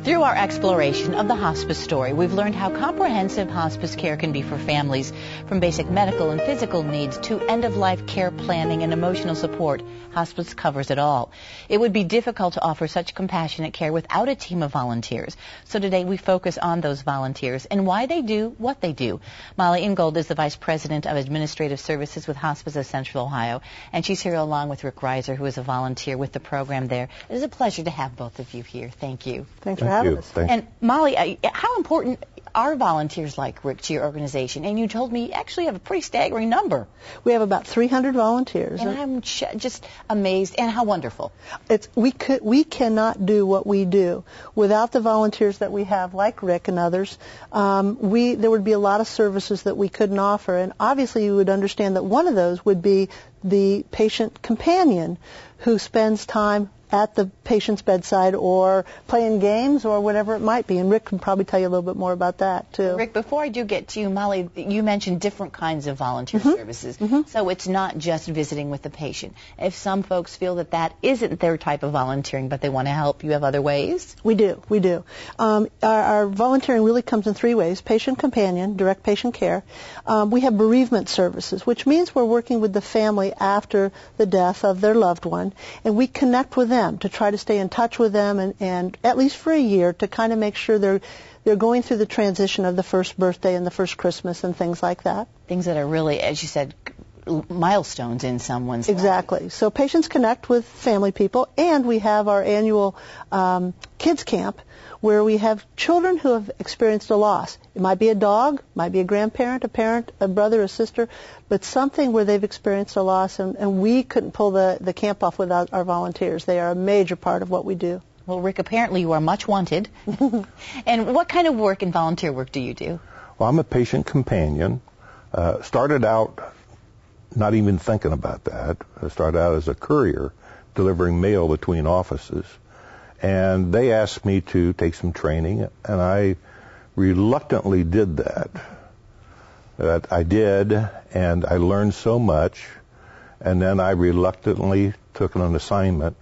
Through our exploration of the hospice story, we've learned how comprehensive hospice care can be for families, from basic medical and physical needs to end-of-life care planning and emotional support. Hospice covers it all. It would be difficult to offer such compassionate care without a team of volunteers. So today we focus on those volunteers and why they do what they do. Molly Ingold is the Vice President of Administrative Services with Hospice of Central Ohio, and she's here along with Rick Rieser, who is a volunteer with the program there. It is a pleasure to have both of you here. Thank you. Thanks for having us. And Molly, how important are volunteers like Rick to your organization? And you told me you actually have a pretty staggering number. We have about 300 volunteers. And I'm just amazed, and how wonderful. We cannot do what we do without the volunteers that we have, like Rick and others. There would be a lot of services that we couldn't offer, and obviously you would understand that one of those would be the patient companion who spends time at the patient's bedside or playing games or whatever it might be. And Rick can probably tell you a little bit more about that, too. Rick, before I do get to you, Molly, you mentioned different kinds of volunteer services. So it's not just visiting with the patient. If some folks feel that that isn't their type of volunteering, but they want to help, you have other ways? We do. Our volunteering really comes in three ways: patient companion, direct patient care. We have bereavement services, which means we're working with the family after the death of their loved one, and we connect with them to try to stay in touch with them and at least for a year to kind of make sure they're going through the transition of the first birthday and the first Christmas and things like that. Things that are really, as you said, milestones in someone's life. Exactly. So patients connect with family people, and we have our annual kids camp where we have children who have experienced a loss. It might be a dog, might be a grandparent, a parent, a brother, a sister, but something where they've experienced a loss, and we couldn't pull the camp off without our volunteers. They are a major part of what we do. Well, Rick, apparently you are much wanted. And what kind of work and volunteer work do you do? Well, I'm a patient companion. Started out not even thinking about that. I started out as a courier delivering mail between offices. And they asked me to take some training, and I reluctantly did that. But I did, and I learned so much, and then I reluctantly took an assignment,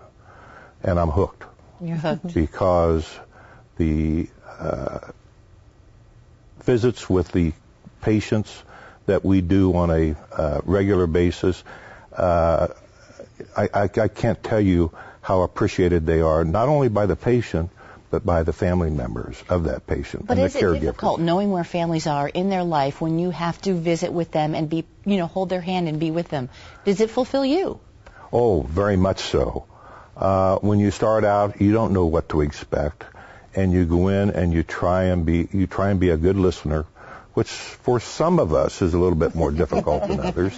and I'm hooked. You're hooked. Because the visits with the patients that we do on a regular basis, I can't tell you how appreciated they are, not only by the patient, but by the family members of that patient and the caregiver. But is it difficult knowing where families are in their life when you have to visit with them and be, hold their hand and be with them? Does it fulfill you? Oh, very much so. When you start out, you don't know what to expect, and you go in and you try and be a good listener, which for some of us is a little bit more difficult than others.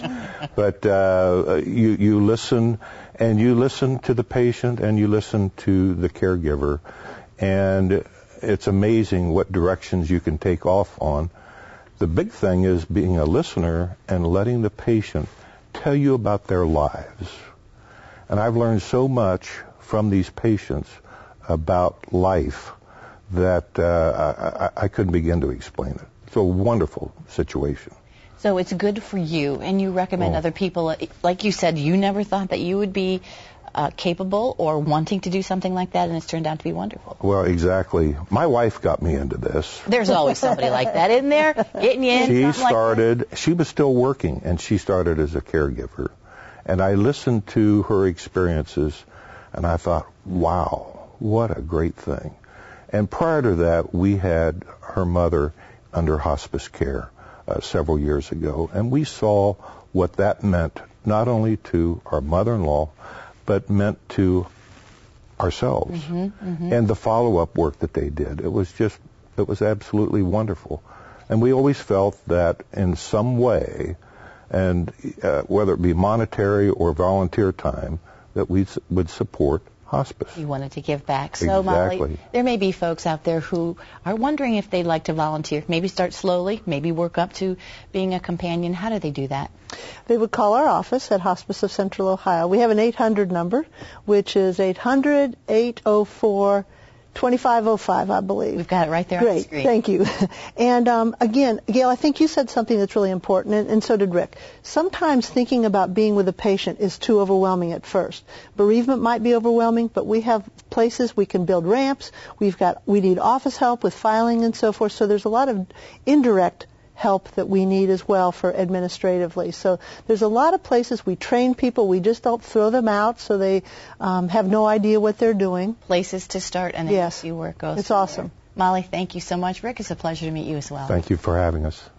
But you listen, and you listen to the patient, and you listen to the caregiver, and it's amazing what directions you can take off on. The big thing is being a listener and letting the patient tell you about their lives. And I've learned so much from these patients about life that I couldn't begin to explain it. It's a wonderful situation. So it's good for you, and you recommend other people. Like you said, you never thought that you would be capable or wanting to do something like that, and it's turned out to be wonderful. Well, exactly. My wife got me into this. There's always somebody like that, isn't there? Getting you in. She was still working, and she started as a caregiver. And I listened to her experiences, and I thought, wow, what a great thing. And prior to that, we had her mother under hospice care several years ago, and we saw what that meant not only to our mother-in-law, but meant to ourselves, and the follow-up work that they did. It was absolutely wonderful. And we always felt that in some way, and whether it be monetary or volunteer time, that we would support hospice. You wanted to give back. So, exactly. Molly, there may be folks out there who are wondering if they'd like to volunteer. Maybe start slowly, maybe work up to being a companion. How do they do that? They would call our office at Hospice of Central Ohio. We have an 800 number, which is 800-804 2505, I believe. We've got it right there on the Great, screen. thank you. And again, Gail, I think you said something that's really important, and so did Rick. Sometimes thinking about being with a patient is too overwhelming at first. Bereavement might be overwhelming, but we have places we can build ramps. We need office help with filing and so forth. So there's a lot of indirect help that we need as well for administratively. So there's a lot of places we train people. We just don't throw them out so they have no idea what they're doing. Places to start and then yes. see where it goes. It's awesome. Molly, thank you so much. Rick, it's a pleasure to meet you as well. Thank you for having us.